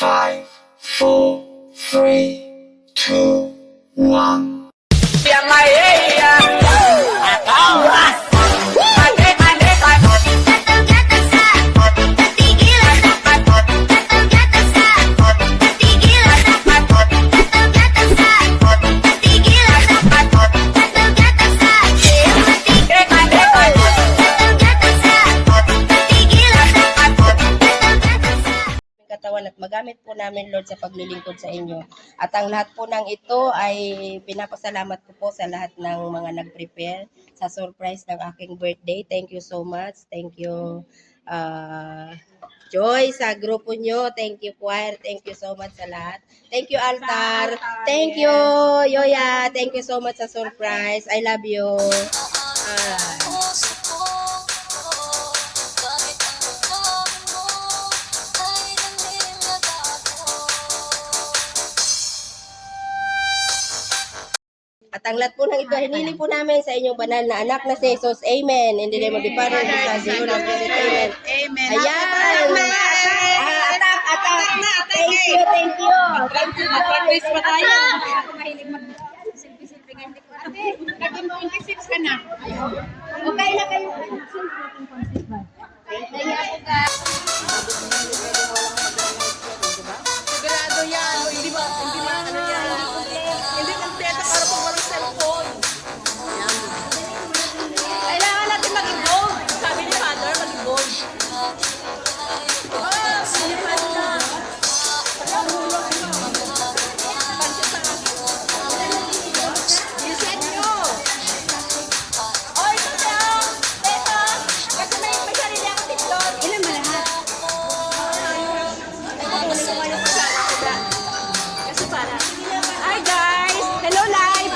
5, 4, 3, 2, 1. Katawan at magamit po namin, Lord, sa paglilingkod sa inyo. At ang lahat po ng ito ay pinapasalamat ko po sa lahat ng mga nag-prepare sa surprise ng aking birthday. Thank you so much. Thank you, Joy, sa grupo nyo. Thank you, choir. Thank you so much sa lahat. Thank you, altar. Thank you, Yoya. Thank you so much sa surprise. I love you. At ang lahat po ng ito, hiniling po namin sa inyong banal na anak na si Jesus. Amen. In the name of the Father, and the Son, and the Holy Spirit. Amen. Amen. Ayan. Atak. Thank you. Thank you, Mag-practice pa tayo. Ako mahilig mag-selfie-selfie nga hindi ko. Ate, naging 26 ka na. Okay na kayo. Sigurado yan. Hindi ba ano yan? Hindi kompleto para pag walang cellphone. Kailangan natin maging gold. Sabi ni Father, maging gold. Hi guys! Hello live!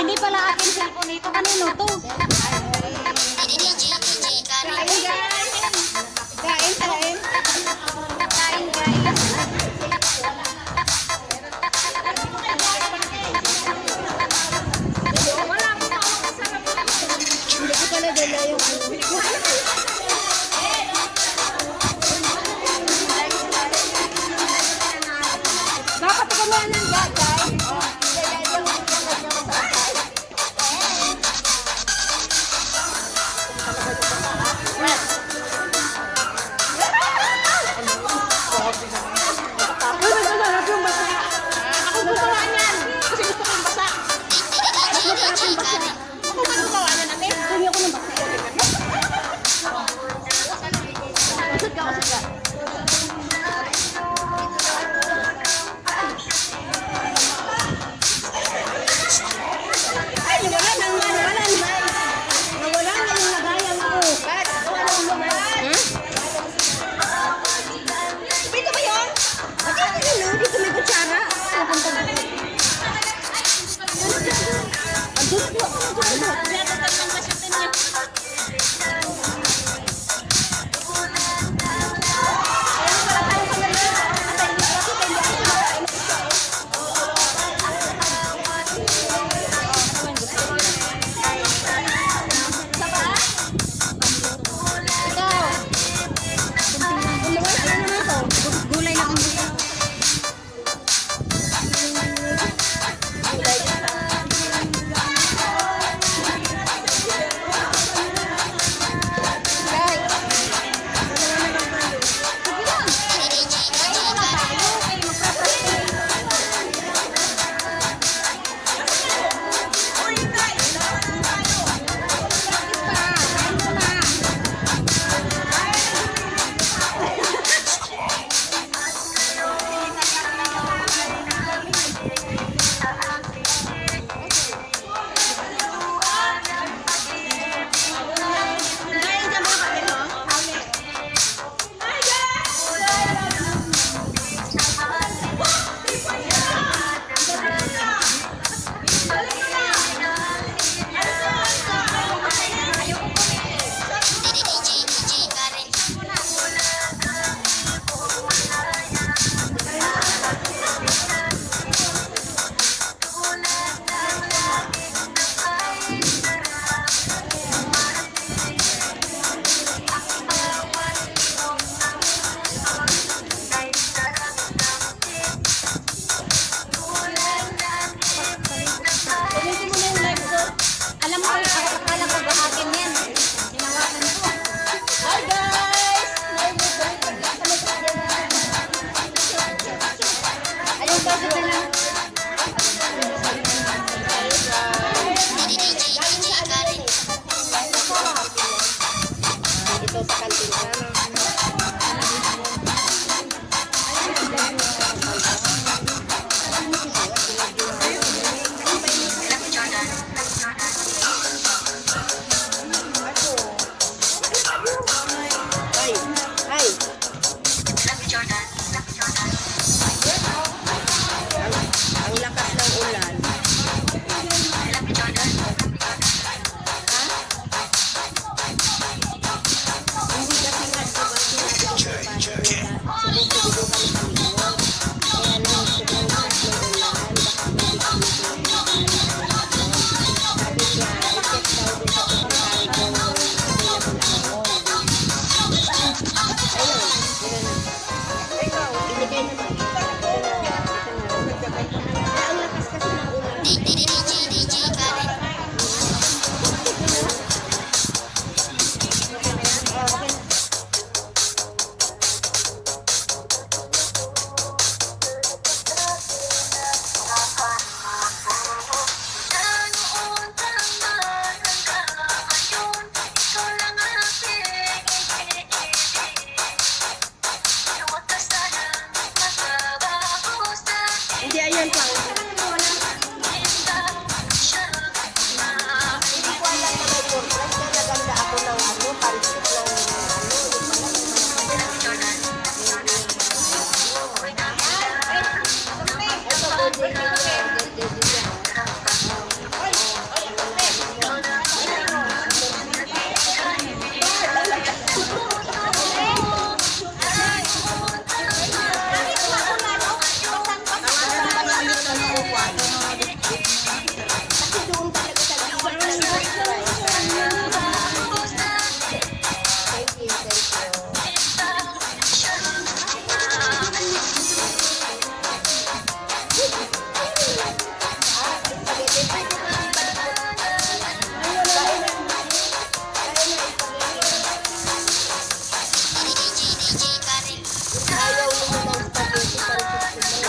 Hindi pala akin cellphone ito. Kanino to? Kain guys. Hindi ko pala dala yung dapat gumawa ng guys. siguro kami sa likod. Kaya lang sobrang lakas ng ulan, baka hindi kami pinagdaanan. Sabi niya, i-check daw din sa secretary kung available ang mall. Ayun, yun. Binigay naman kita. Ang lakas kasi ng ulan. Hindi, ayan pa. Hindi ko alam na may surprise. Kaya naganda ako ng ano, parisip ng ano. Ito, birthday niya. Birthday niya. Kasi doon talaga sa likod ng surprise. Thank you, thank you. Spaghetti, pwede mo yung balik. Kain na. Kain na, spaghetti. Ayaw mo na ng spaghetti para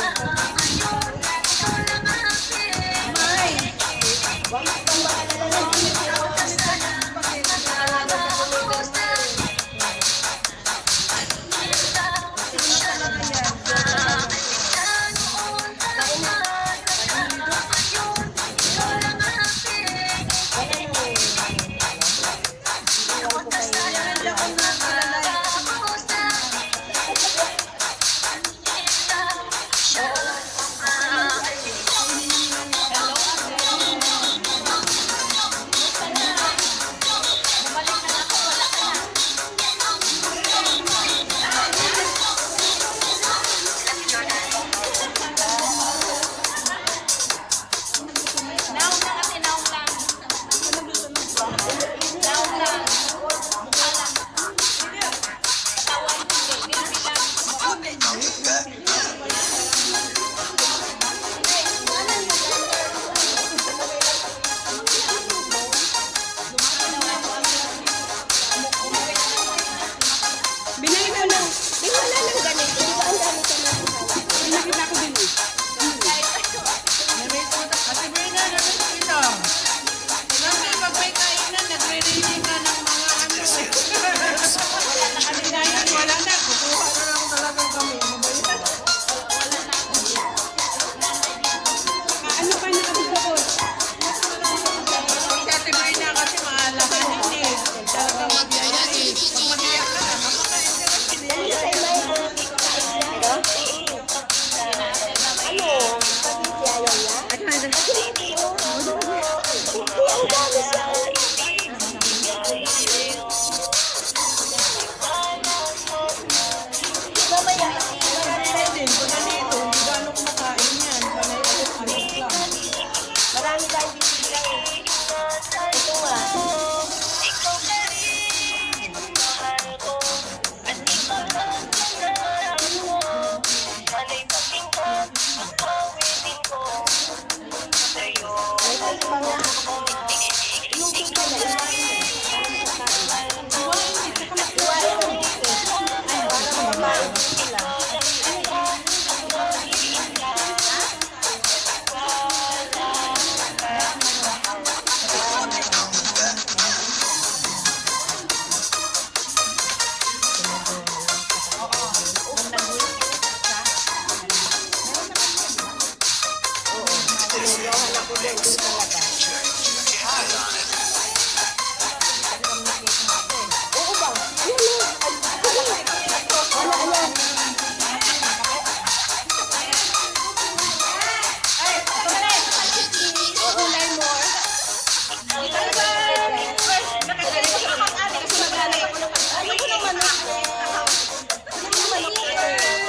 Ano ko naman?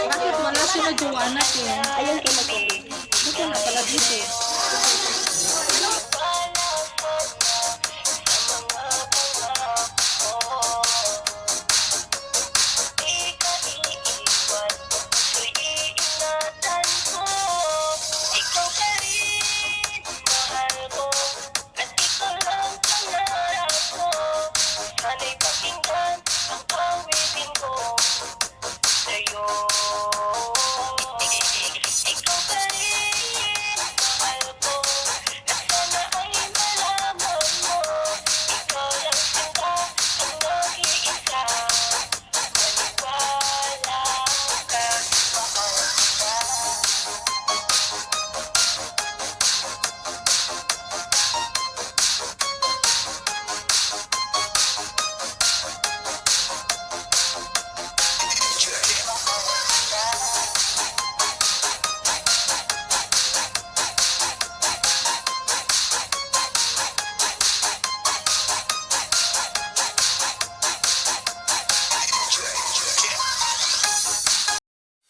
Joanna to. Ayun kayo mag-tubig. Buto na pala dito.